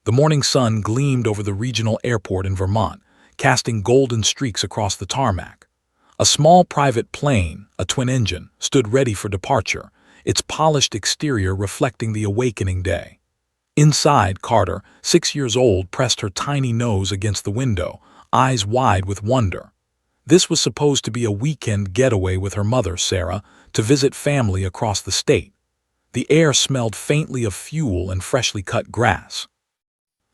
The morning sun gleamed over the regional airport in Vermont, casting golden streaks across the tarmac. A small private plane, a twin-engine, stood ready for departure, its polished exterior reflecting the awakening day. Inside, Carter, 6 years old, pressed her tiny nose against the window, eyes wide with wonder. This was supposed to be a weekend getaway with her mother, Sarah, to visit family across the state. The air smelled faintly of fuel and freshly cut grass.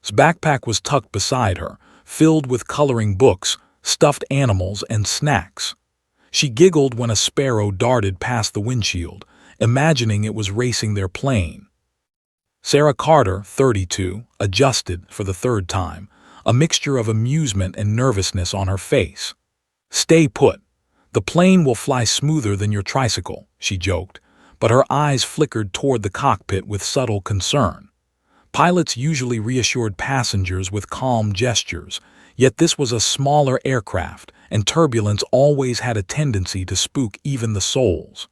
His backpack was tucked beside her, filled with coloring books, stuffed animals, and snacks. She giggled when a sparrow darted past the windshield, imagining it was racing their plane. Sarah Carter, 32, adjusted for the third time, a mixture of amusement and nervousness on her face. "Stay put. The plane will fly smoother than your tricycle," she joked, but her eyes flickered toward the cockpit with subtle concern. Pilots usually reassured passengers with calm gestures, yet this was a smaller aircraft, and turbulence always had a tendency to spook even the souls.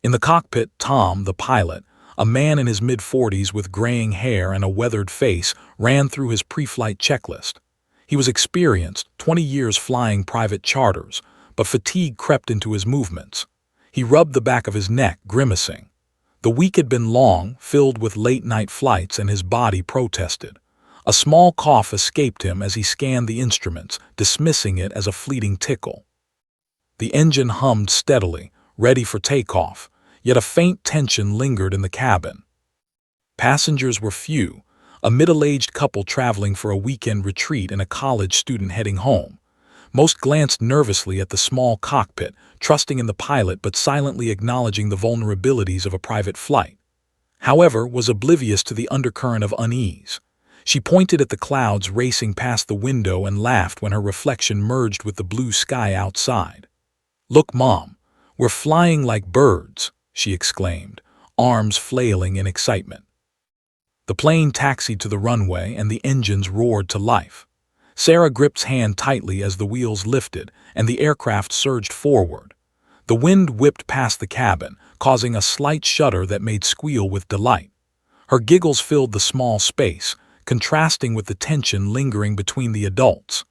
In the cockpit, Tom, the pilot, a man in his mid-40s with graying hair and a weathered face, ran through his pre-flight checklist. He was experienced, 20 years flying private charters, but fatigue crept into his movements. He rubbed the back of his neck, grimacing. The week had been long, filled with late-night flights, and his body protested. A small cough escaped him as he scanned the instruments, dismissing it as a fleeting tickle. The engine hummed steadily, ready for takeoff, yet a faint tension lingered in the cabin. Passengers were few, a middle-aged couple traveling for a weekend retreat and a college student heading home. Most glanced nervously at the small cockpit, trusting in the pilot but silently acknowledging the vulnerabilities of a private flight. However, was oblivious to the undercurrent of unease. She pointed at the clouds racing past the window and laughed when her reflection merged with the blue sky outside. "Look, Mom, we're flying like birds," she exclaimed, arms flailing in excitement. The plane taxied to the runway and the engines roared to life. Sarah gripped his hand tightly as the wheels lifted and the aircraft surged forward. The wind whipped past the cabin, causing a slight shudder that made squeal with delight. Her giggles filled the small space, contrasting with the tension lingering between the adults.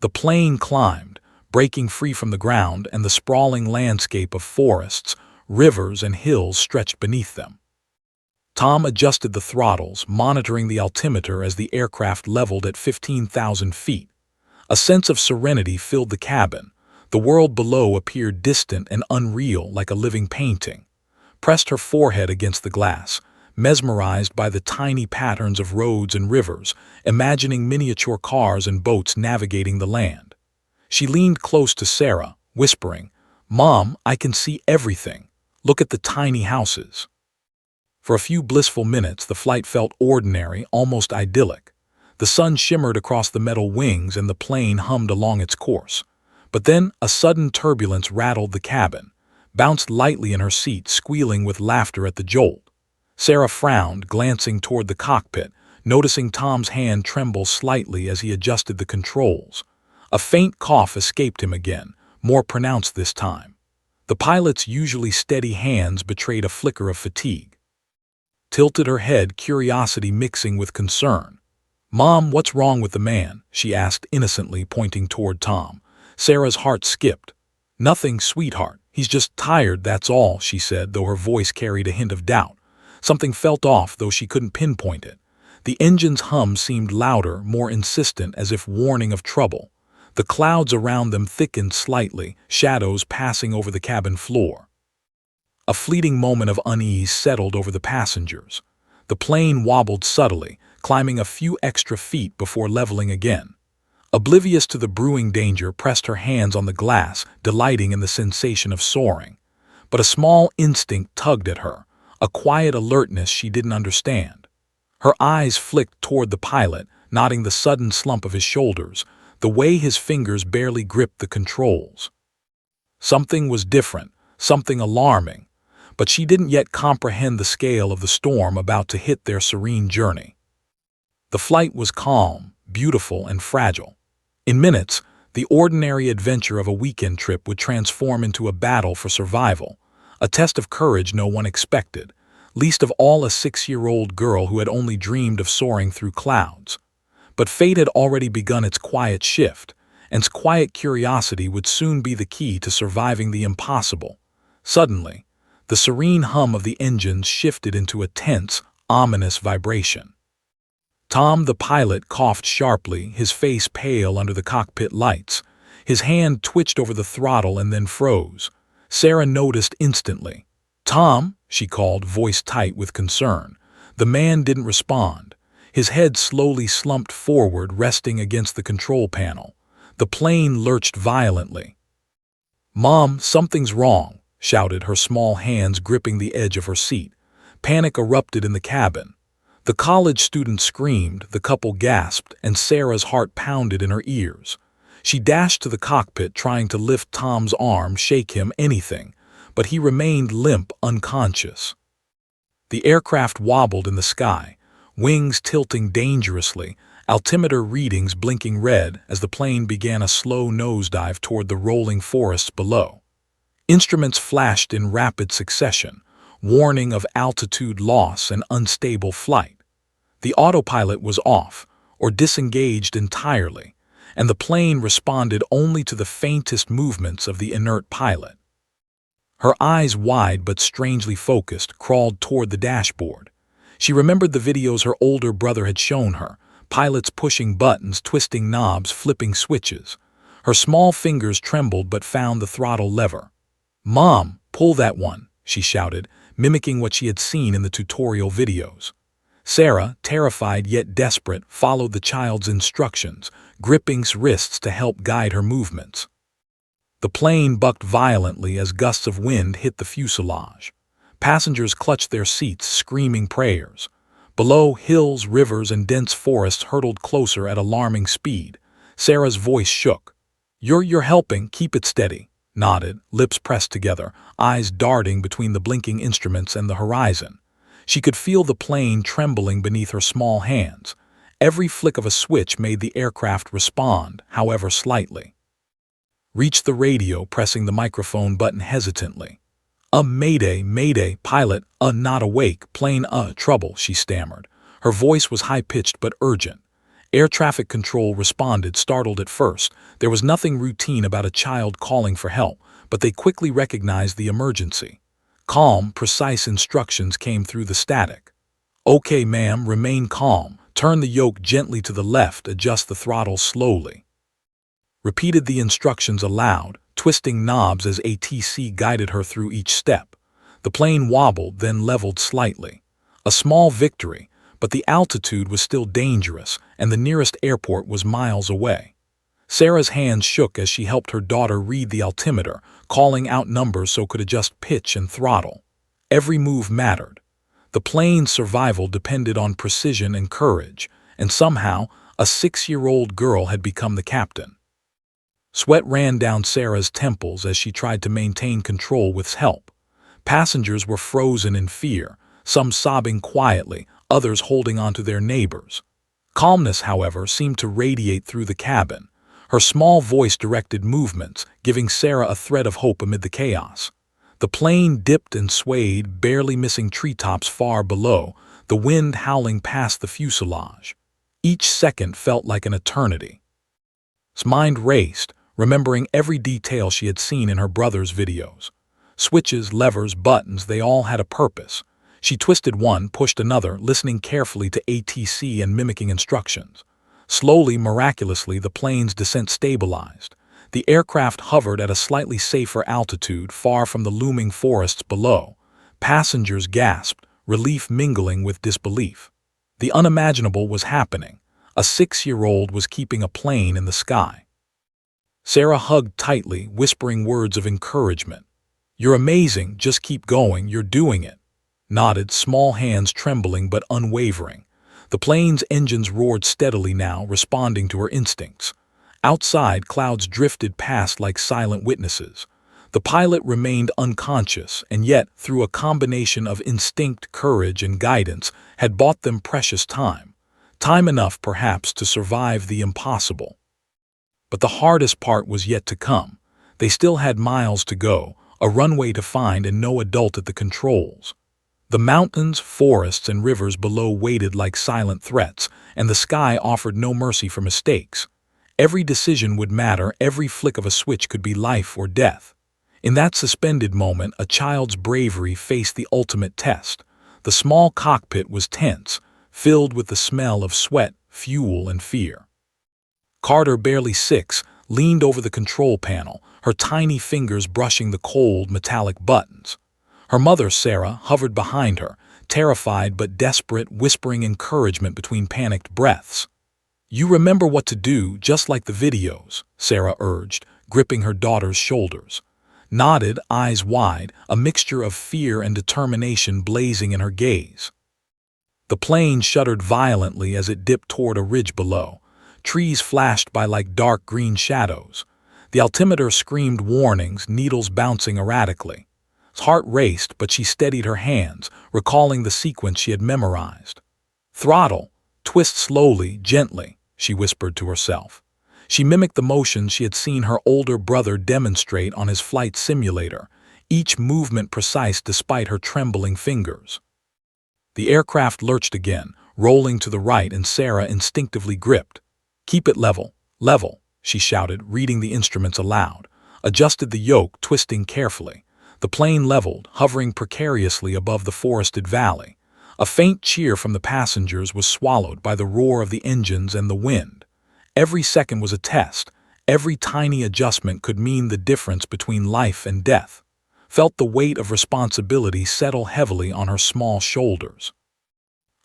The plane climbed, breaking free from the ground, and the sprawling landscape of forests, rivers, and hills stretched beneath them. Tom adjusted the throttles, monitoring the altimeter as the aircraft leveled at 15,000 feet. A sense of serenity filled the cabin. The world below appeared distant and unreal, like a living painting. Pressed her forehead against the glass, mesmerized by the tiny patterns of roads and rivers, imagining miniature cars and boats navigating the land. She leaned close to Sarah, whispering, "Mom, I can see everything. Look at the tiny houses." For a few blissful minutes, the flight felt ordinary, almost idyllic. The sun shimmered across the metal wings and the plane hummed along its course. But then a sudden turbulence rattled the cabin, bounced lightly in her seat, squealing with laughter at the jolt. Sarah frowned, glancing toward the cockpit, noticing Tom's hand tremble slightly as he adjusted the controls. A faint cough escaped him again, more pronounced this time. The pilot's usually steady hands betrayed a flicker of fatigue. Tilted her head, curiosity mixing with concern. "Mom, what's wrong with the man?" she asked innocently, pointing toward Tom. Sarah's heart skipped. "Nothing, sweetheart. He's just tired, that's all," she said, though her voice carried a hint of doubt. Something felt off, though she couldn't pinpoint it. The engine's hum seemed louder, more insistent, as if warning of trouble. The clouds around them thickened slightly, shadows passing over the cabin floor. A fleeting moment of unease settled over the passengers. The plane wobbled subtly, climbing a few extra feet before leveling again. Oblivious to the brewing danger, pressed her hands on the glass, delighting in the sensation of soaring. But a small instinct tugged at her, a quiet alertness she didn't understand. Her eyes flicked toward the pilot, noting the sudden slump of his shoulders, the way his fingers barely gripped the controls. Something was different, something alarming, but she didn't yet comprehend the scale of the storm about to hit their serene journey. The flight was calm, beautiful, and fragile. In minutes, the ordinary adventure of a weekend trip would transform into a battle for survival, a test of courage no one expected. least of all a 6-year-old girl who had only dreamed of soaring through clouds. But fate had already begun its quiet shift, and quiet curiosity would soon be the key to surviving the impossible. Suddenly, the serene hum of the engines shifted into a tense, ominous vibration. Tom, the pilot, coughed sharply, his face pale under the cockpit lights. His hand twitched over the throttle and then froze. Sarah noticed instantly. "Tom," she called, voice tight with concern. The man didn't respond. His head slowly slumped forward, resting against the control panel. The plane lurched violently. "Mom, something's wrong," shouted, her small hands gripping the edge of her seat. Panic erupted in the cabin. The college student screamed, the couple gasped, and Sarah's heart pounded in her ears. She dashed to the cockpit, trying to lift Tom's arm, shake him, anything, but he remained limp, unconscious. The aircraft wobbled in the sky, wings tilting dangerously, altimeter readings blinking red as the plane began a slow nosedive toward the rolling forests below. Instruments flashed in rapid succession, warning of altitude loss and unstable flight. The autopilot was off, or disengaged entirely, and the plane responded only to the faintest movements of the inert pilot. Her eyes, wide but strangely focused, crawled toward the dashboard. She remembered the videos her older brother had shown her, pilots pushing buttons, twisting knobs, flipping switches. Her small fingers trembled but found the throttle lever. "Mom, pull that one," she shouted, mimicking what she had seen in the tutorial videos. Sarah, terrified yet desperate, followed the child's instructions, gripping wrists to help guide her movements. The plane bucked violently as gusts of wind hit the fuselage. Passengers clutched their seats, screaming prayers. Below, hills, rivers, and dense forests hurtled closer at alarming speed. Sarah's voice shook. You're helping, keep it steady," nodded, lips pressed together, eyes darting between the blinking instruments and the horizon. She could feel the plane trembling beneath her small hands. Every flick of a switch made the aircraft respond, however slightly. Reached the radio, pressing the microphone button hesitantly. Mayday, mayday, pilot, not awake, plane, trouble," she stammered. Her voice was high-pitched but urgent. Air traffic control responded, startled at first. There was nothing routine about a child calling for help, but they quickly recognized the emergency. Calm, precise instructions came through the static. "Okay, ma'am, remain calm. Turn the yoke gently to the left, adjust the throttle slowly." Repeated the instructions aloud, twisting knobs as ATC guided her through each step. The plane wobbled, then leveled slightly. A small victory, but the altitude was still dangerous, and the nearest airport was miles away. Sarah's hands shook as she helped her daughter read the altimeter, calling out numbers so could adjust pitch and throttle. Every move mattered. The plane's survival depended on precision and courage, and somehow a 6-year-old girl had become the captain. Sweat ran down Sarah's temples as she tried to maintain control with help. Passengers were frozen in fear, some sobbing quietly, others holding onto their neighbors. Calmness, however, seemed to radiate through the cabin. Her small voice directed movements, giving Sarah a thread of hope amid the chaos. The plane dipped and swayed, barely missing treetops far below, the wind howling past the fuselage. Each second felt like an eternity. Her mind raced, remembering every detail she had seen in her brother's videos. Switches, levers, buttons, they all had a purpose. She twisted one, pushed another, listening carefully to ATC and mimicking instructions. Slowly, miraculously, the plane's descent stabilized. The aircraft hovered at a slightly safer altitude, far from the looming forests below. Passengers gasped, relief mingling with disbelief. The unimaginable was happening. A 6-year-old was keeping a plane in the sky. Sarah hugged tightly, whispering words of encouragement. "You're amazing, just keep going, you're doing it." Nodded, small hands trembling but unwavering. The plane's engines roared steadily now, responding to her instincts. Outside, clouds drifted past like silent witnesses. The pilot remained unconscious, and yet, through a combination of instinct, courage, and guidance, had bought them precious time. Time enough, perhaps, to survive the impossible. But the hardest part was yet to come. They still had miles to go, a runway to find, and no adult at the controls. The mountains, forests, and rivers below waited like silent threats, and the sky offered no mercy for mistakes. Every decision would matter, every flick of a switch could be life or death. In that suspended moment, a child's bravery faced the ultimate test. The small cockpit was tense, filled with the smell of sweat, fuel, and fear. Carter, barely 6, leaned over the control panel, her tiny fingers brushing the cold, metallic buttons. Her mother, Sarah, hovered behind her, terrified but desperate, whispering encouragement between panicked breaths. "You remember what to do, just like the videos," Sarah urged, gripping her daughter's shoulders. Nodded, eyes wide, a mixture of fear and determination blazing in her gaze. The plane shuddered violently as it dipped toward a ridge below. Trees flashed by like dark green shadows. The altimeter screamed warnings, needles bouncing erratically. His heart raced, but she steadied her hands, recalling the sequence she had memorized. "Throttle, twist slowly, gently," she whispered to herself. She mimicked the motions she had seen her older brother demonstrate on his flight simulator, each movement precise despite her trembling fingers. The aircraft lurched again, rolling to the right, and Sarah instinctively gripped. "Keep it level, level," she shouted, reading the instruments aloud. Adjusted the yoke, twisting carefully. The plane leveled, hovering precariously above the forested valley. A faint cheer from the passengers was swallowed by the roar of the engines and the wind. Every second was a test. Every tiny adjustment could mean the difference between life and death. Felt the weight of responsibility settle heavily on her small shoulders.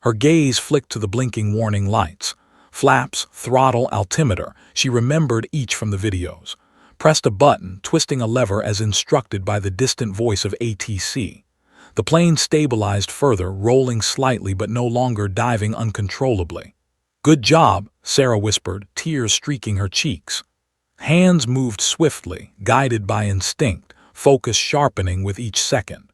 Her gaze flicked to the blinking warning lights. Flaps, throttle, altimeter, she remembered each from the videos. Pressed a button, twisting a lever as instructed by the distant voice of ATC. The plane stabilized further, rolling slightly but no longer diving uncontrollably. "Good job," Sarah whispered, tears streaking her cheeks. Hands moved swiftly, guided by instinct, focus sharpening with each second.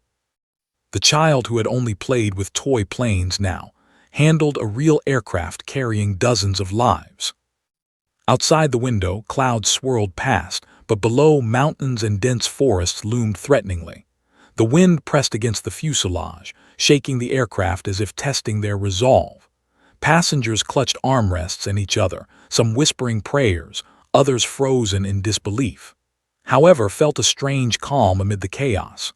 The child, who had only played with toy planes, now handled a real aircraft carrying dozens of lives. Outside the window, clouds swirled past, but below, mountains and dense forests loomed threateningly. The wind pressed against the fuselage, shaking the aircraft as if testing their resolve. Passengers clutched armrests and each other, some whispering prayers, others frozen in disbelief. However, felt a strange calm amid the chaos.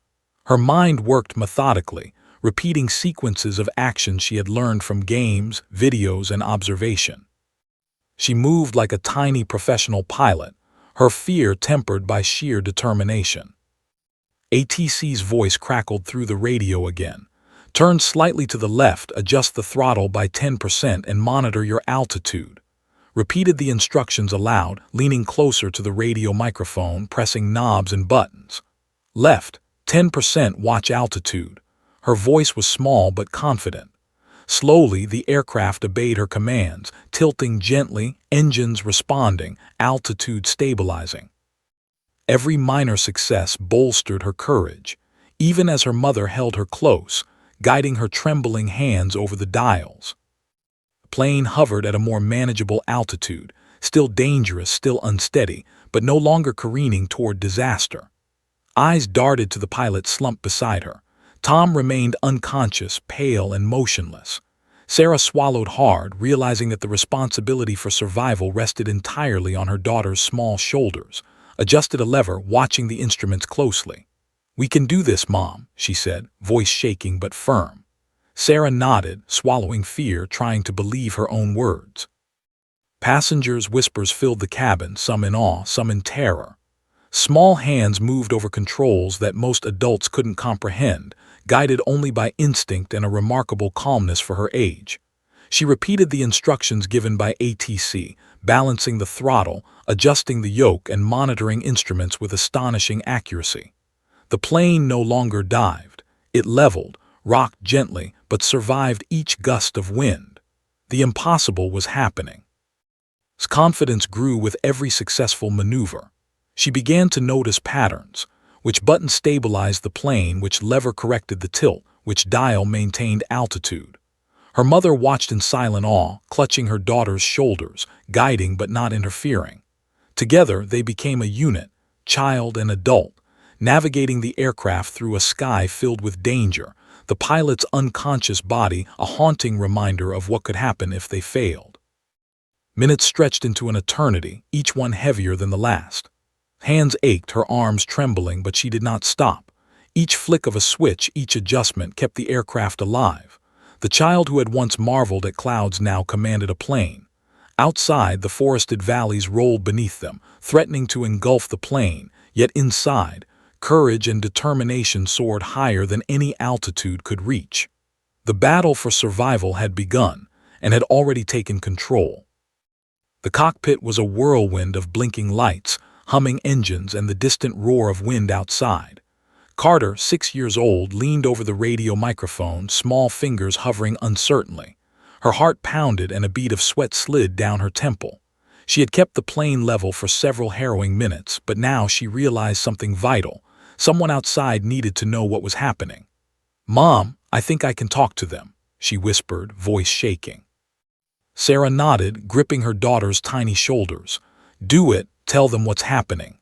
Her mind worked methodically, repeating sequences of actions she had learned from games, videos, and observation. She moved like a tiny professional pilot, her fear tempered by sheer determination. ATC's voice crackled through the radio again. "Turn slightly to the left, adjust the throttle by 10% and monitor your altitude." Repeated the instructions aloud, leaning closer to the radio microphone, pressing knobs and buttons. "Left, 10%, watch altitude." Her voice was small but confident. Slowly, the aircraft obeyed her commands, tilting gently, engines responding, altitude stabilizing. Every minor success bolstered her courage, even as her mother held her close, guiding her trembling hands over the dials. The plane hovered at a more manageable altitude, still dangerous, still unsteady, but no longer careening toward disaster. Eyes darted to the pilot slumped beside her. Tom remained unconscious, pale and motionless. Sarah swallowed hard, realizing that the responsibility for survival rested entirely on her daughter's small shoulders. Adjusted a lever, watching the instruments closely. "We can do this, Mom," she said, voice shaking but firm. Sarah nodded, swallowing fear, trying to believe her own words. Passengers' whispers filled the cabin, some in awe, some in terror. Small hands moved over controls that most adults couldn't comprehend, guided only by instinct and a remarkable calmness for her age. She repeated the instructions given by ATC, balancing the throttle, adjusting the yoke, and monitoring instruments with astonishing accuracy. The plane no longer dived. It leveled, rocked gently, but survived each gust of wind. The impossible was happening. His confidence grew with every successful maneuver. She began to notice patterns. Which button stabilized the plane, which lever corrected the tilt, which dial maintained altitude. Her mother watched in silent awe, clutching her daughter's shoulders, guiding but not interfering. Together, they became a unit, child and adult, navigating the aircraft through a sky filled with danger, the pilot's unconscious body a haunting reminder of what could happen if they failed. Minutes stretched into an eternity, each one heavier than the last. Hands ached, her arms trembling, but she did not stop. Each flick of a switch, each adjustment kept the aircraft alive. The child who had once marveled at clouds now commanded a plane. Outside, the forested valleys rolled beneath them, threatening to engulf the plane, yet inside, courage and determination soared higher than any altitude could reach. The battle for survival had begun, and had already taken control. The cockpit was a whirlwind of blinking lights, humming engines, and the distant roar of wind outside. Carter, 6 years old, leaned over the radio microphone, small fingers hovering uncertainly. Her heart pounded and a bead of sweat slid down her temple. She had kept the plane level for several harrowing minutes, but now she realized something vital. Someone outside needed to know what was happening. "Mom, I think I can talk to them," she whispered, voice shaking. Sarah nodded, gripping her daughter's tiny shoulders. "Do it, tell them what's happening."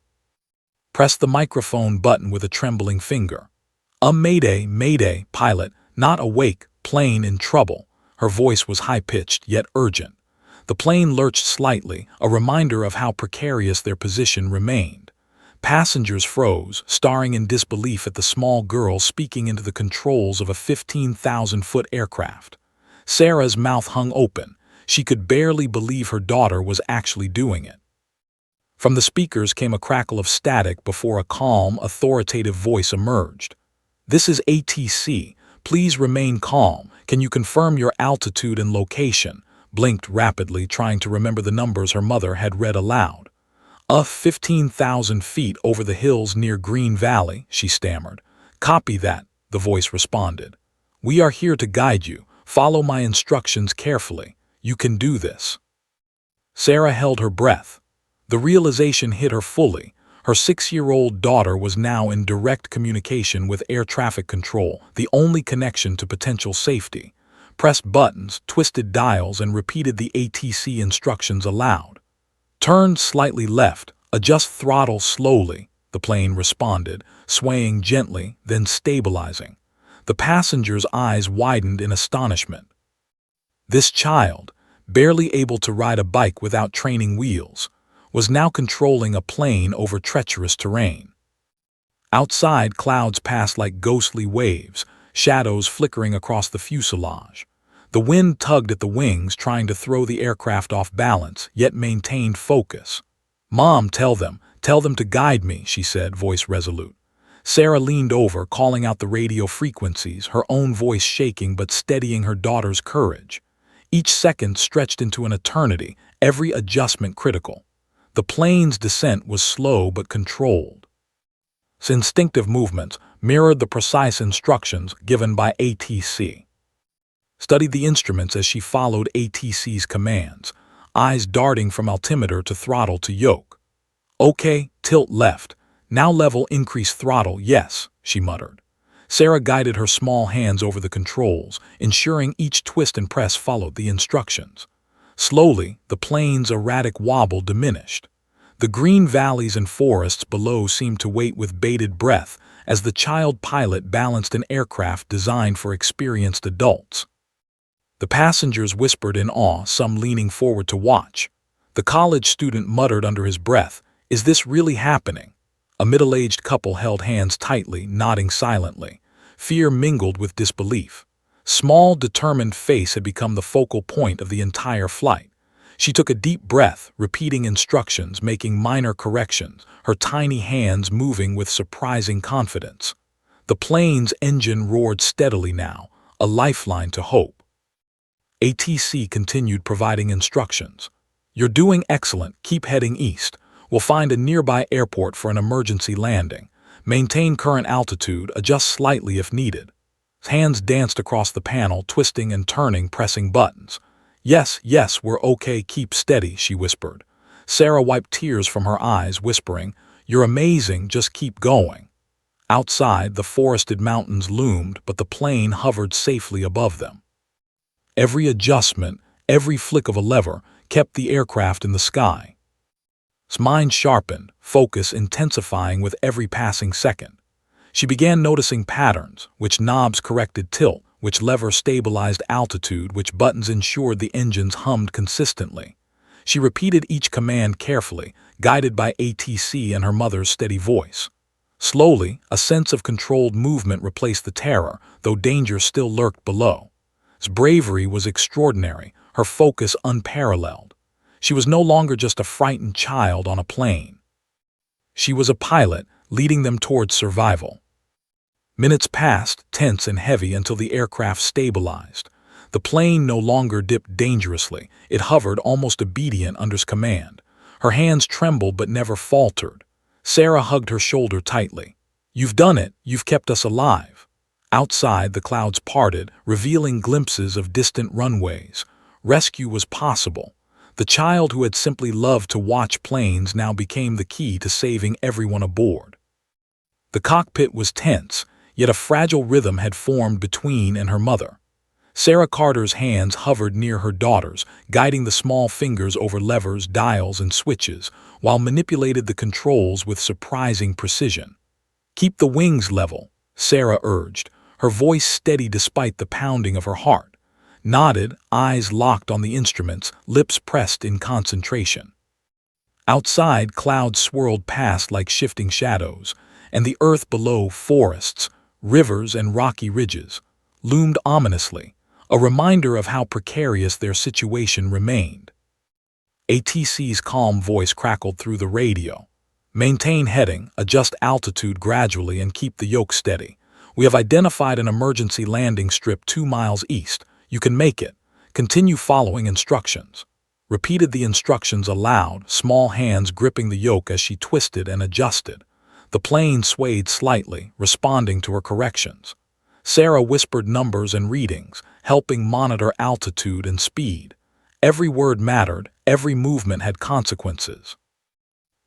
Press the microphone button with a trembling finger. Mayday, mayday, pilot, not awake, plane in trouble." Her voice was high-pitched, yet urgent. The plane lurched slightly, a reminder of how precarious their position remained. Passengers froze, staring in disbelief at the small girl speaking into the controls of a 15,000-foot aircraft. Sarah's mouth hung open. She could barely believe her daughter was actually doing it. From the speakers came a crackle of static before a calm, authoritative voice emerged. "This is ATC. Please remain calm. Can you confirm your altitude and location?" Blinked rapidly, trying to remember the numbers her mother had read aloud. 15,000 feet over the hills near Green Valley," she stammered. "Copy that," the voice responded. "We are here to guide you. Follow my instructions carefully. You can do this." Sarah held her breath. The realization hit her fully. Her 6-year-old daughter was now in direct communication with air traffic control, the only connection to potential safety. Pressed buttons, twisted dials, and repeated the ATC instructions aloud. "Turn slightly left, adjust throttle slowly," the plane responded, swaying gently, then stabilizing. The passenger's eyes widened in astonishment. This child, barely able to ride a bike without training wheels, was now controlling a plane over treacherous terrain. Outside, clouds passed like ghostly waves, shadows flickering across the fuselage. The wind tugged at the wings, trying to throw the aircraft off balance, yet maintained focus. "Mom, tell them to guide me," she said, voice resolute. Sarah leaned over, calling out the radio frequencies, her own voice shaking but steadying her daughter's courage. Each second stretched into an eternity, every adjustment critical. The plane's descent was slow but controlled. Its instinctive movements mirrored the precise instructions given by ATC. Studied the instruments as she followed ATC's commands, eyes darting from altimeter to throttle to yoke. "Okay, tilt left. Now level, increase throttle, yes," she muttered. Sarah guided her small hands over the controls, ensuring each twist and press followed the instructions. Slowly, the plane's erratic wobble diminished. The green valleys and forests below seemed to wait with bated breath as the child pilot balanced an aircraft designed for experienced adults. The passengers whispered in awe, some leaning forward to watch. The college student muttered under his breath, "Is this really happening?" A middle-aged couple held hands tightly, nodding silently. Fear mingled with disbelief. Small, determined face had become the focal point of the entire flight. She took a deep breath, repeating instructions, making minor corrections, her tiny hands moving with surprising confidence. The plane's engine roared steadily now, a lifeline to hope. ATC continued providing instructions. "You're doing excellent. Keep heading east. We'll find a nearby airport for an emergency landing. Maintain current altitude, adjust slightly if needed." Hands danced across the panel, twisting and turning, pressing buttons. Yes, we're okay, keep steady," she whispered. Sarah wiped tears from her eyes, whispering, "You're amazing, just keep going." Outside, the forested mountains loomed, but the plane hovered safely above them. Every adjustment, every flick of a lever, kept the aircraft in the sky. Its mind sharpened, focus intensifying with every passing second. She began noticing patterns, which knobs corrected tilt, which levers stabilized altitude, which buttons ensured the engines hummed consistently. She repeated each command carefully, guided by ATC and her mother's steady voice. Slowly, a sense of controlled movement replaced the terror, though danger still lurked below. His bravery was extraordinary, her focus unparalleled. She was no longer just a frightened child on a plane. She was a pilot, leading them towards survival. Minutes passed, tense and heavy, until the aircraft stabilized. The plane no longer dipped dangerously. It hovered, almost obedient under his command. Her hands trembled but never faltered. Sarah hugged her shoulder tightly. "You've done it. You've kept us alive." Outside, the clouds parted, revealing glimpses of distant runways. Rescue was possible. The child who had simply loved to watch planes now became the key to saving everyone aboard. The cockpit was tense, yet a fragile rhythm had formed between and her mother. Sarah Carter's hands hovered near her daughter's, guiding the small fingers over levers, dials, and switches, while manipulated the controls with surprising precision. "Keep the wings level," Sarah urged, her voice steady despite the pounding of her heart. Nodded, eyes locked on the instruments, lips pressed in concentration. Outside, clouds swirled past like shifting shadows, and the earth below, forests, rivers, and rocky ridges, loomed ominously, a reminder of how precarious their situation remained. ATC's calm voice crackled through the radio. "Maintain heading, adjust altitude gradually, and keep the yoke steady. We have identified an emergency landing strip 2 miles east. You can make it. Continue following instructions." Repeated the instructions aloud, small hands gripping the yoke as she twisted and adjusted. The plane swayed slightly, responding to her corrections. Sarah whispered numbers and readings, helping monitor altitude and speed. Every word mattered, every movement had consequences.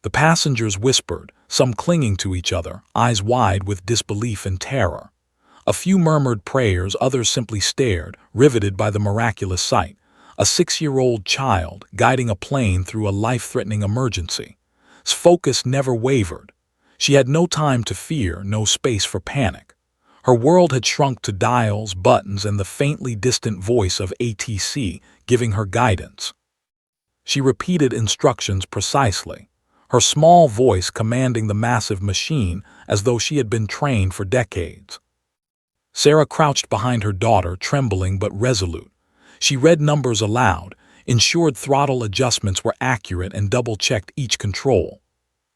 The passengers whispered, some clinging to each other, eyes wide with disbelief and terror. A few murmured prayers, others simply stared, riveted by the miraculous sight. A 6-year-old child guiding a plane through a life-threatening emergency. His focus never wavered. She had no time to fear, no space for panic. Her world had shrunk to dials, buttons, and the faintly distant voice of ATC giving her guidance. She repeated instructions precisely, her small voice commanding the massive machine as though she had been trained for decades. Sarah crouched behind her daughter, trembling but resolute. She read numbers aloud, ensured throttle adjustments were accurate, and double-checked each control.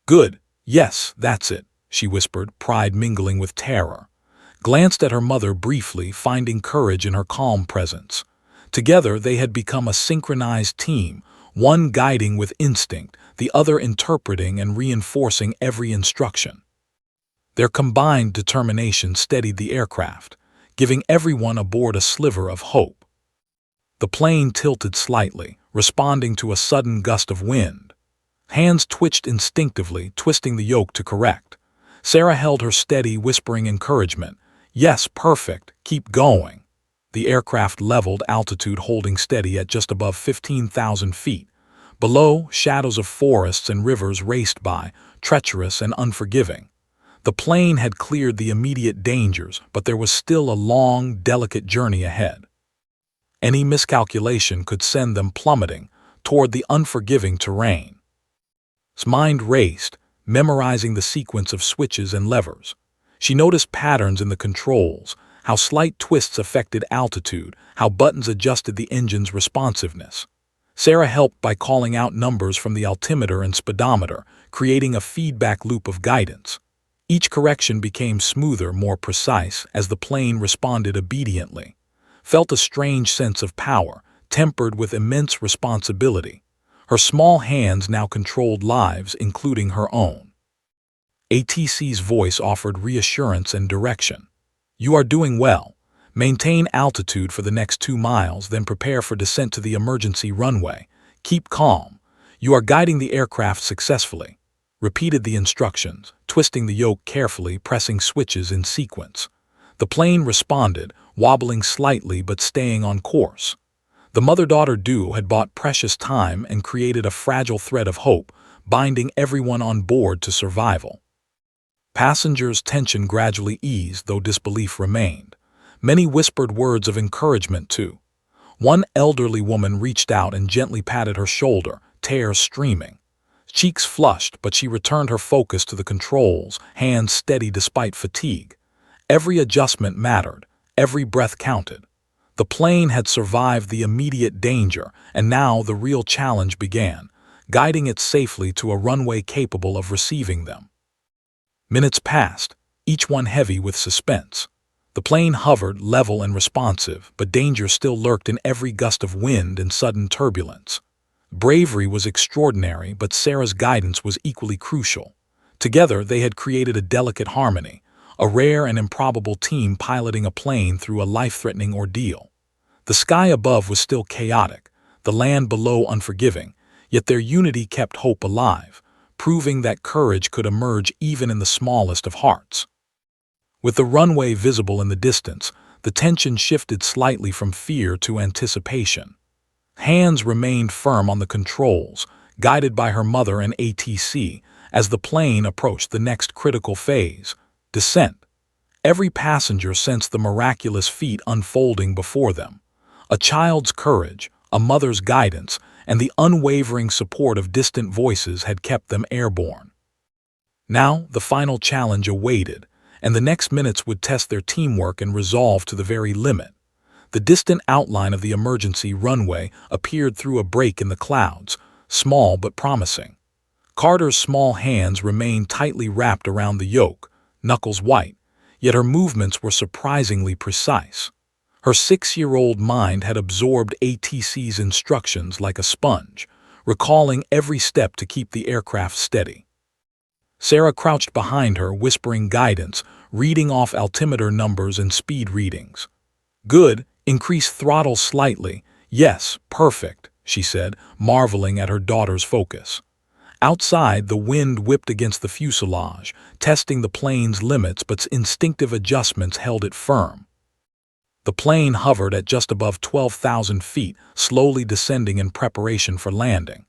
"Good. Yes, that's it," she whispered, pride mingling with terror. Glanced at her mother briefly, finding courage in her calm presence. Together they had become a synchronized team, one guiding with instinct, the other interpreting and reinforcing every instruction. Their combined determination steadied the aircraft, giving everyone aboard a sliver of hope. The plane tilted slightly, responding to a sudden gust of wind. Hands twitched instinctively, twisting the yoke to correct. Sarah held her steady, whispering encouragement. "Yes, perfect. Keep going." The aircraft leveled, altitude holding steady at just above 15,000 feet. Below, shadows of forests and rivers raced by, treacherous and unforgiving. The plane had cleared the immediate dangers, but there was still a long, delicate journey ahead. Any miscalculation could send them plummeting toward the unforgiving terrain. His mind raced, memorizing the sequence of switches and levers. She noticed patterns in the controls, how slight twists affected altitude, how buttons adjusted the engine's responsiveness. Sarah helped by calling out numbers from the altimeter and speedometer, creating a feedback loop of guidance. Each correction became smoother, more precise, as the plane responded obediently. Felt a strange sense of power, tempered with immense responsibility. Her small hands now controlled lives, including her own. ATC's voice offered reassurance and direction. "You are doing well. Maintain altitude for the next 2 miles, then prepare for descent to the emergency runway. Keep calm. You are guiding the aircraft successfully." Repeated the instructions, twisting the yoke carefully, pressing switches in sequence. The plane responded, wobbling slightly but staying on course. The mother-daughter duo had bought precious time and created a fragile thread of hope, binding everyone on board to survival. Passengers' tension gradually eased, though disbelief remained. Many whispered words of encouragement, too. One elderly woman reached out and gently patted her shoulder, tears streaming. Cheeks flushed, but she returned her focus to the controls, hands steady despite fatigue. Every adjustment mattered, every breath counted. The plane had survived the immediate danger, and now the real challenge began, guiding it safely to a runway capable of receiving them. Minutes passed, each one heavy with suspense. The plane hovered, level and responsive, but danger still lurked in every gust of wind and sudden turbulence. Bravery was extraordinary, but Sarah's guidance was equally crucial. Together, they had created a delicate harmony, a rare and improbable team piloting a plane through a life-threatening ordeal. The sky above was still chaotic, the land below unforgiving, yet their unity kept hope alive, proving that courage could emerge even in the smallest of hearts. With the runway visible in the distance, the tension shifted slightly from fear to anticipation. Hands remained firm on the controls, guided by her mother and ATC, as the plane approached the next critical phase, descent. Every passenger sensed the miraculous feat unfolding before them. A child's courage, a mother's guidance, and the unwavering support of distant voices had kept them airborne. Now the final challenge awaited, and the next minutes would test their teamwork and resolve to the very limit. The distant outline of the emergency runway appeared through a break in the clouds, small but promising. Carter's small hands remained tightly wrapped around the yoke, knuckles white, yet her movements were surprisingly precise. Her 6-year-old mind had absorbed ATC's instructions like a sponge, recalling every step to keep the aircraft steady. Sarah crouched behind her, whispering guidance, reading off altimeter numbers and speed readings. "Good, increase throttle slightly. Yes, perfect," she said, marveling at her daughter's focus. Outside, the wind whipped against the fuselage, testing the plane's limits, but instinctive adjustments held it firm. The plane hovered at just above 12,000 feet, slowly descending in preparation for landing.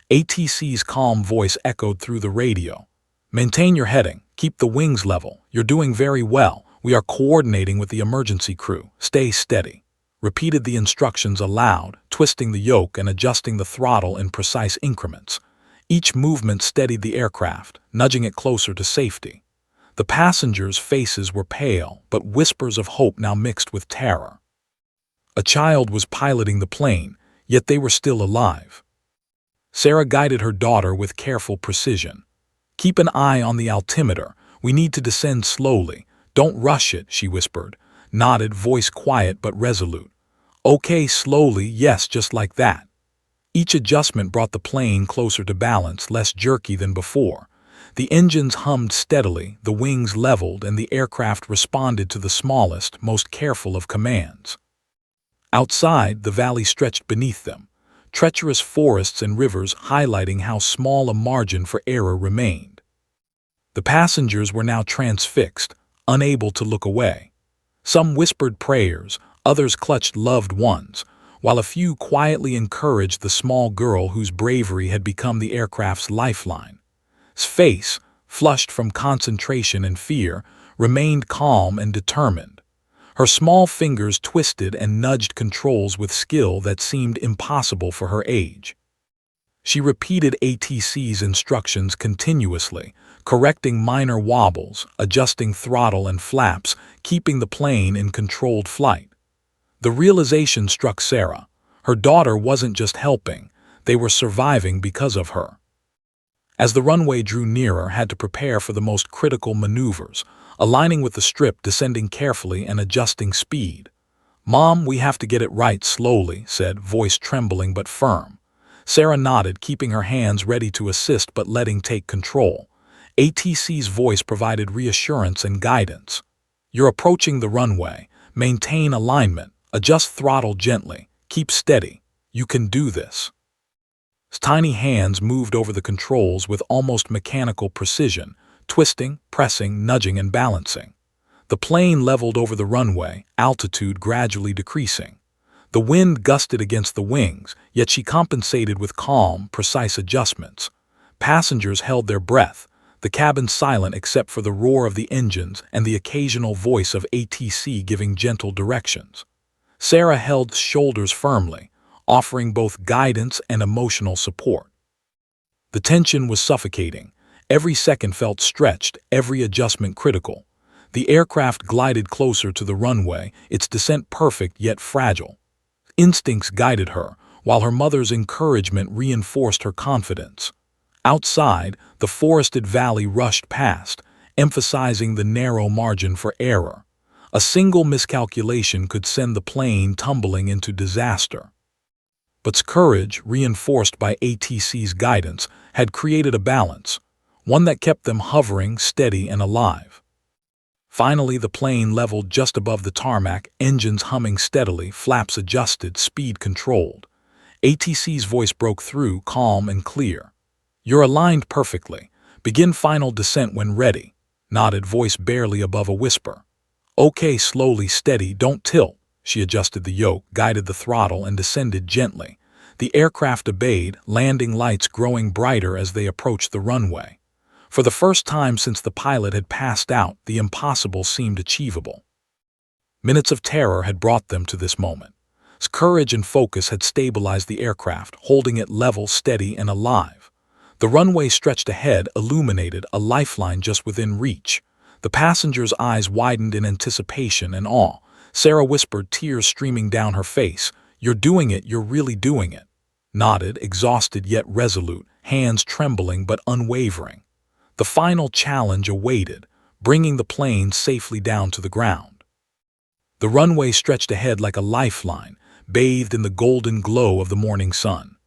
ATC's calm voice echoed through the radio. "Maintain your heading, keep the wings level, you're doing very well, we are coordinating with the emergency crew, stay steady," repeated the instructions aloud, twisting the yoke and adjusting the throttle in precise increments. Each movement steadied the aircraft, nudging it closer to safety. The passengers' faces were pale, but whispers of hope now mixed with terror. A child was piloting the plane, yet they were still alive. Sarah guided her daughter with careful precision. "Keep an eye on the altimeter. We need to descend slowly. Don't rush it," she whispered, nodded, voice quiet but resolute. "Okay, slowly, yes, just like that." Each adjustment brought the plane closer to balance, less jerky than before. The engines hummed steadily, the wings leveled, and the aircraft responded to the smallest, most careful of commands. Outside, the valley stretched beneath them, treacherous forests and rivers highlighting how small a margin for error remained. The passengers were now transfixed, unable to look away. Some whispered prayers, others clutched loved ones, while a few quietly encouraged the small girl whose bravery had become the aircraft's lifeline. His face, flushed from concentration and fear, remained calm and determined. Her small fingers twisted and nudged controls with skill that seemed impossible for her age. She repeated ATC's instructions continuously, correcting minor wobbles, adjusting throttle and flaps, keeping the plane in controlled flight. The realization struck Sarah. Her daughter wasn't just helping, they were surviving because of her. As the runway drew nearer, had to prepare for the most critical maneuvers, aligning with the strip, descending carefully and adjusting speed. "Mom, we have to get it right slowly," said, voice trembling but firm. Sarah nodded, keeping her hands ready to assist but letting take control. ATC's voice provided reassurance and guidance. "You're approaching the runway. Maintain alignment. Adjust throttle gently. Keep steady. You can do this." His tiny hands moved over the controls with almost mechanical precision, twisting, pressing, nudging, and balancing. The plane leveled over the runway, altitude gradually decreasing. The wind gusted against the wings, yet she compensated with calm, precise adjustments. Passengers held their breath, the cabin silent except for the roar of the engines and the occasional voice of ATC giving gentle directions. Sarah held shoulders firmly, offering both guidance and emotional support. The tension was suffocating. Every second felt stretched, every adjustment critical. The aircraft glided closer to the runway, its descent perfect yet fragile. Instincts guided her, while her mother's encouragement reinforced her confidence. Outside, the forested valley rushed past, emphasizing the narrow margin for error. A single miscalculation could send the plane tumbling into disaster. But courage, reinforced by ATC's guidance, had created a balance, one that kept them hovering, steady, and alive. Finally, the plane leveled just above the tarmac, engines humming steadily, flaps adjusted, speed controlled. ATC's voice broke through, calm and clear. "You're aligned perfectly. Begin final descent when ready," nodded, voice barely above a whisper. "Okay, slowly, steady, don't tilt." She adjusted the yoke, guided the throttle, and descended gently. The aircraft obeyed, landing lights growing brighter as they approached the runway. For the first time since the pilot had passed out, the impossible seemed achievable. Minutes of terror had brought them to this moment. Courage and focus had stabilized the aircraft, holding it level, steady, and alive. The runway stretched ahead, illuminated, a lifeline just within reach. The passengers' eyes widened in anticipation and awe. Sarah whispered, tears streaming down her face. "You're doing it, you're really doing it." Nodded, exhausted yet resolute, hands trembling but unwavering. The final challenge awaited, bringing the plane safely down to the ground. The runway stretched ahead like a lifeline, bathed in the golden glow of the morning sun.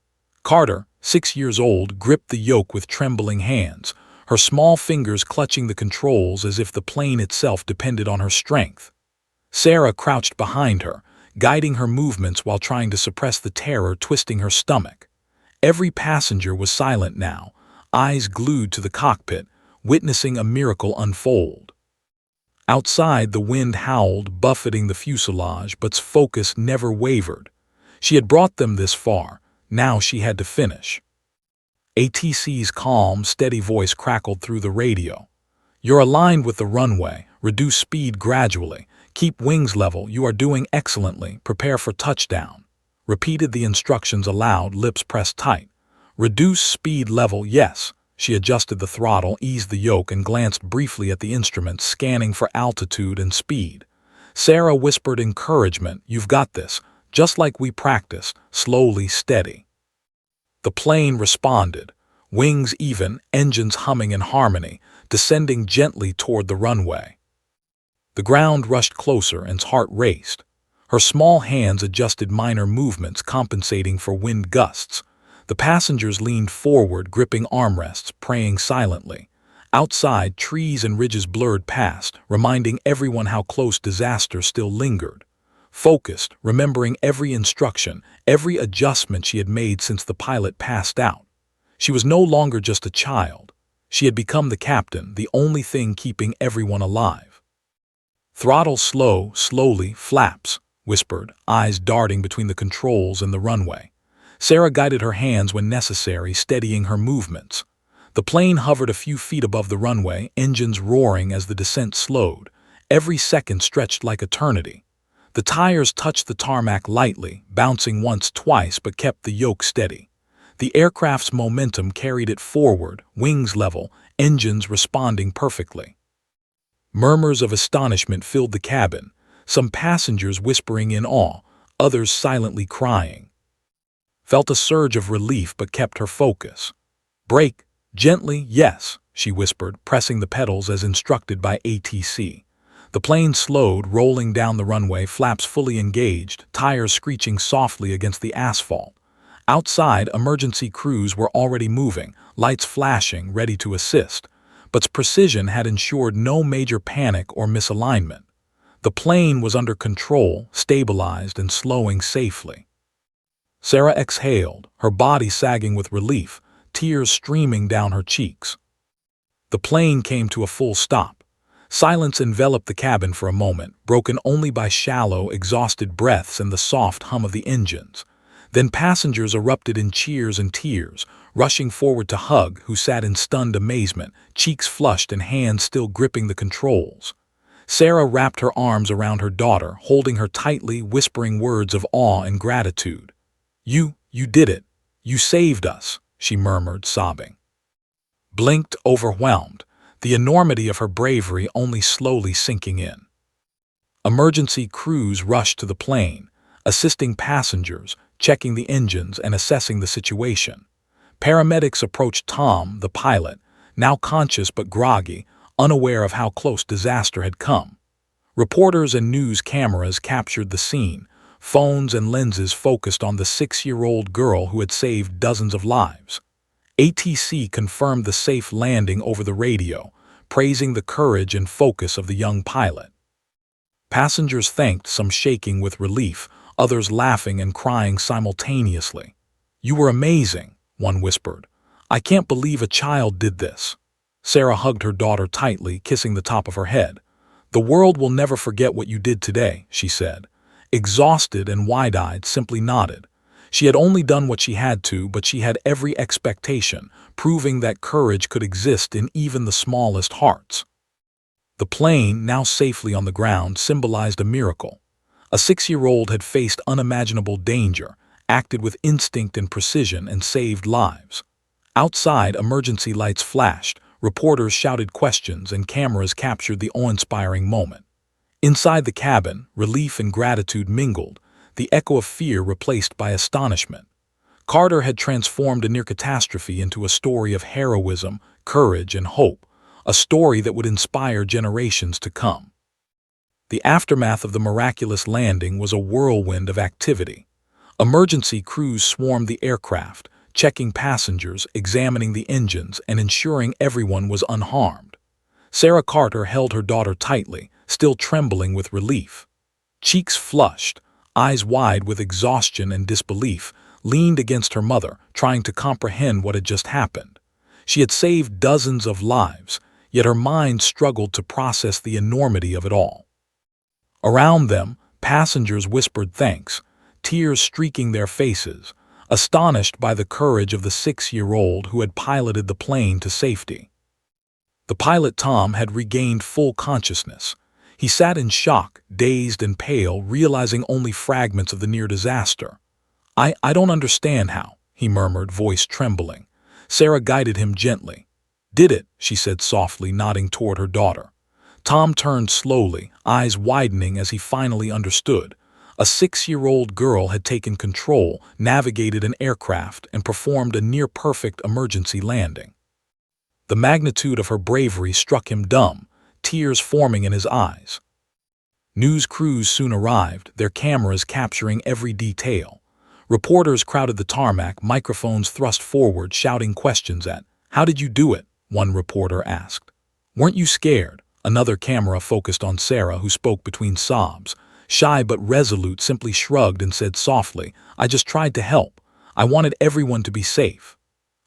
Carter, 6 years old, gripped the yoke with trembling hands, her small fingers clutching the controls as if the plane itself depended on her strength. Sarah crouched behind her, guiding her movements while trying to suppress the terror twisting her stomach. Every passenger was silent now, eyes glued to the cockpit, witnessing a miracle unfold. Outside, the wind howled, buffeting the fuselage, but focus never wavered. She had brought them this far, now she had to finish. ATC's calm, steady voice crackled through the radio. "You're aligned with the runway. Reduce speed gradually. Keep wings level. You are doing excellently. Prepare for touchdown." Repeated the instructions aloud, lips pressed tight. "Reduce speed level, yes." She adjusted the throttle, eased the yoke, and glanced briefly at the instruments, scanning for altitude and speed. Sarah whispered encouragement, "You've got this. Just like we practiced, slowly, steady." The plane responded, wings even, engines humming in harmony, descending gently toward the runway. The ground rushed closer and its heart raced. Her small hands adjusted minor movements, compensating for wind gusts. The passengers leaned forward, gripping armrests, praying silently. Outside, trees and ridges blurred past, reminding everyone how close disaster still lingered. Focused, remembering every instruction, every adjustment she had made since the pilot passed out. She was no longer just a child. She had become the captain, the only thing keeping everyone alive. "Throttle slow, slowly, flaps," whispered, eyes darting between the controls and the runway. Sarah guided her hands when necessary, steadying her movements. The plane hovered a few feet above the runway, engines roaring as the descent slowed. Every second stretched like eternity. The tires touched the tarmac lightly, bouncing once, twice, but kept the yoke steady. The aircraft's momentum carried it forward, wings level, engines responding perfectly. Murmurs of astonishment filled the cabin, some passengers whispering in awe, others silently crying. Felt a surge of relief but kept her focus. "Brake, gently, yes," she whispered, pressing the pedals as instructed by ATC. The plane slowed, rolling down the runway, flaps fully engaged, tires screeching softly against the asphalt. Outside, emergency crews were already moving, lights flashing, ready to assist. But precision had ensured no major panic or misalignment. The plane was under control, stabilized, and slowing safely. Sarah exhaled, her body sagging with relief, tears streaming down her cheeks. The plane came to a full stop. Silence enveloped the cabin for a moment, broken only by shallow, exhausted breaths and the soft hum of the engines. Then passengers erupted in cheers and tears, rushing forward to hug who sat in stunned amazement, cheeks flushed and hands still gripping the controls. Sarah wrapped her arms around her daughter, holding her tightly, whispering words of awe and gratitude. You did it. You saved us," she murmured, sobbing. Blinked, overwhelmed, the enormity of her bravery only slowly sinking in. Emergency crews rushed to the plane, assisting passengers, checking the engines and assessing the situation. Paramedics approached Tom, the pilot, now conscious but groggy, unaware of how close disaster had come. Reporters and news cameras captured the scene, phones and lenses focused on the 6-year-old girl who had saved dozens of lives. ATC confirmed the safe landing over the radio, praising the courage and focus of the young pilot. Passengers thanked, some shaking with relief, others laughing and crying simultaneously. "You were amazing," one whispered. "I can't believe a child did this." Sarah hugged her daughter tightly, kissing the top of her head. "The world will never forget what you did today," she said. Exhausted and wide-eyed, simply nodded. She had only done what she had to, but she had every expectation, proving that courage could exist in even the smallest hearts. The plane, now safely on the ground, symbolized a miracle. A 6-year-old had faced unimaginable danger, acted with instinct and precision, and saved lives. Outside, emergency lights flashed, reporters shouted questions, and cameras captured the awe-inspiring moment. Inside the cabin, relief and gratitude mingled, the echo of fear replaced by astonishment. Carter had transformed a near catastrophe into a story of heroism, courage, and hope, a story that would inspire generations to come. The aftermath of the miraculous landing was a whirlwind of activity. Emergency crews swarmed the aircraft, checking passengers, examining the engines, and ensuring everyone was unharmed. Sarah Carter held her daughter tightly, still trembling with relief. Cheeks flushed, eyes wide with exhaustion and disbelief, leaned against her mother, trying to comprehend what had just happened. She had saved dozens of lives, yet her mind struggled to process the enormity of it all. Around them, passengers whispered thanks, tears streaking their faces, astonished by the courage of the 6-year-old who had piloted the plane to safety. The pilot, Tom, had regained full consciousness. He sat in shock, dazed and pale, realizing only fragments of the near disaster. I don't understand how," he murmured, voice trembling. Sarah guided him gently. "Did it," she said softly, nodding toward her daughter. Tom turned slowly, eyes widening as he finally understood. A 6-year-old girl had taken control, navigated an aircraft, and performed a near-perfect emergency landing. The magnitude of her bravery struck him dumb, tears forming in his eyes. News crews soon arrived, their cameras capturing every detail. Reporters crowded the tarmac, microphones thrust forward, shouting questions at, "How did you do it?" one reporter asked. "Weren't you scared?" Another camera focused on Sarah, who spoke between sobs. Shy but resolute, simply shrugged and said softly, "I just tried to help. I wanted everyone to be safe."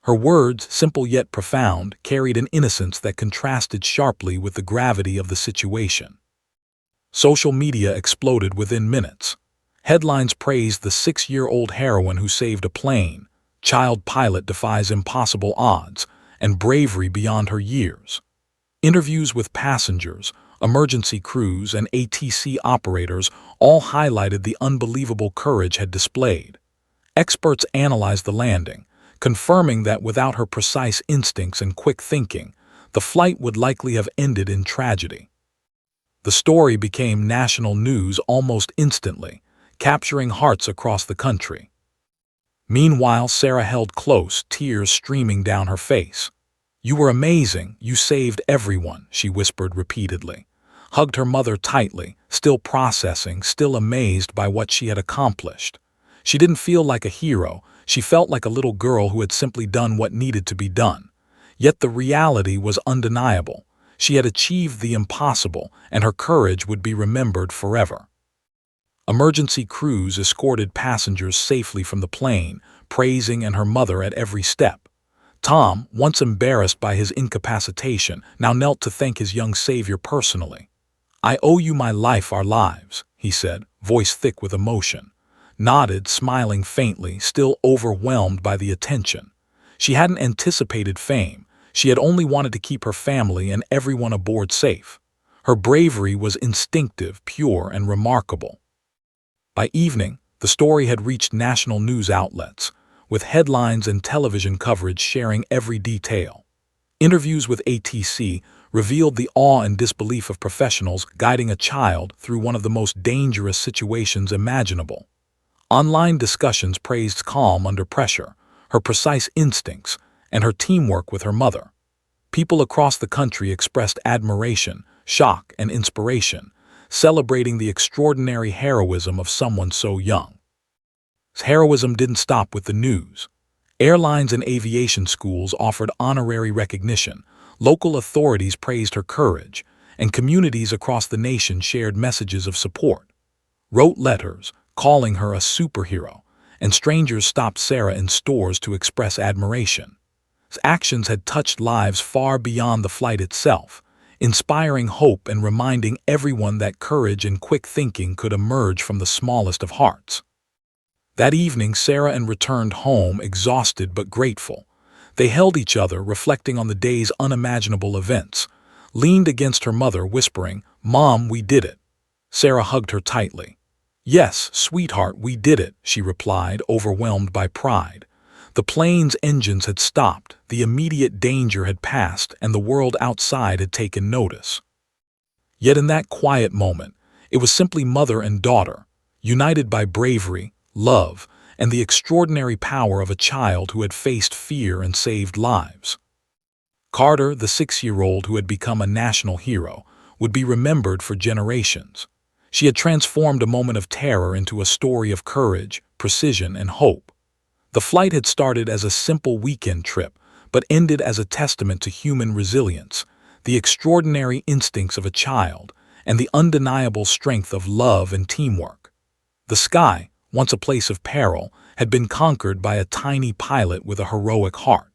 Her words, simple yet profound, carried an innocence that contrasted sharply with the gravity of the situation. Social media exploded within minutes. Headlines praised the 6-year-old heroine who saved a plane, child pilot defies impossible odds, and bravery beyond her years. Interviews with passengers, emergency crews, and ATC operators all highlighted the unbelievable courage had displayed. Experts analyzed the landing, confirming that without her precise instincts and quick thinking, the flight would likely have ended in tragedy. The story became national news almost instantly, capturing hearts across the country. Meanwhile, Sarah held close, tears streaming down her face. "You were amazing, you saved everyone," she whispered repeatedly, hugged her mother tightly, still processing, still amazed by what she had accomplished. She didn't feel like a hero, she felt like a little girl who had simply done what needed to be done. Yet the reality was undeniable. She had achieved the impossible, and her courage would be remembered forever. Emergency crews escorted passengers safely from the plane, praising and her mother at every step. Tom, once embarrassed by his incapacitation, now knelt to thank his young savior personally. "I owe you my life, our lives," he said, voice thick with emotion. nodded, smiling faintly, still overwhelmed by the attention. She hadn't anticipated fame. She had only wanted to keep her family and everyone aboard safe. Her bravery was instinctive, pure, and remarkable. By evening, the story had reached national news outlets, with headlines and television coverage sharing every detail. Interviews with ATC revealed the awe and disbelief of professionals guiding a child through one of the most dangerous situations imaginable. Online discussions praised calm under pressure, her precise instincts, and her teamwork with her mother. People across the country expressed admiration, shock, and inspiration, celebrating the extraordinary heroism of someone so young. Heroism didn't stop with the news. Airlines and aviation schools offered honorary recognition, local authorities praised her courage, and communities across the nation shared messages of support. Wrote letters, calling her a superhero, and strangers stopped Sarah in stores to express admiration. His actions had touched lives far beyond the flight itself, inspiring hope and reminding everyone that courage and quick thinking could emerge from the smallest of hearts. That evening, Sarah and returned home exhausted but grateful. They held each other, reflecting on the day's unimaginable events, leaned against her mother, whispering, "Mom, we did it." Sarah hugged her tightly. "Yes, sweetheart, we did it," she replied, overwhelmed by pride. The plane's engines had stopped, the immediate danger had passed, and the world outside had taken notice. Yet in that quiet moment, it was simply mother and daughter, united by bravery, love, and the extraordinary power of a child who had faced fear and saved lives. Carter, the 6-year-old who had become a national hero, would be remembered for generations. She had transformed a moment of terror into a story of courage, precision, and hope. The flight had started as a simple weekend trip, but ended as a testament to human resilience, the extraordinary instincts of a child, and the undeniable strength of love and teamwork. The sky, once a place of peril, had been conquered by a tiny pilot with a heroic heart.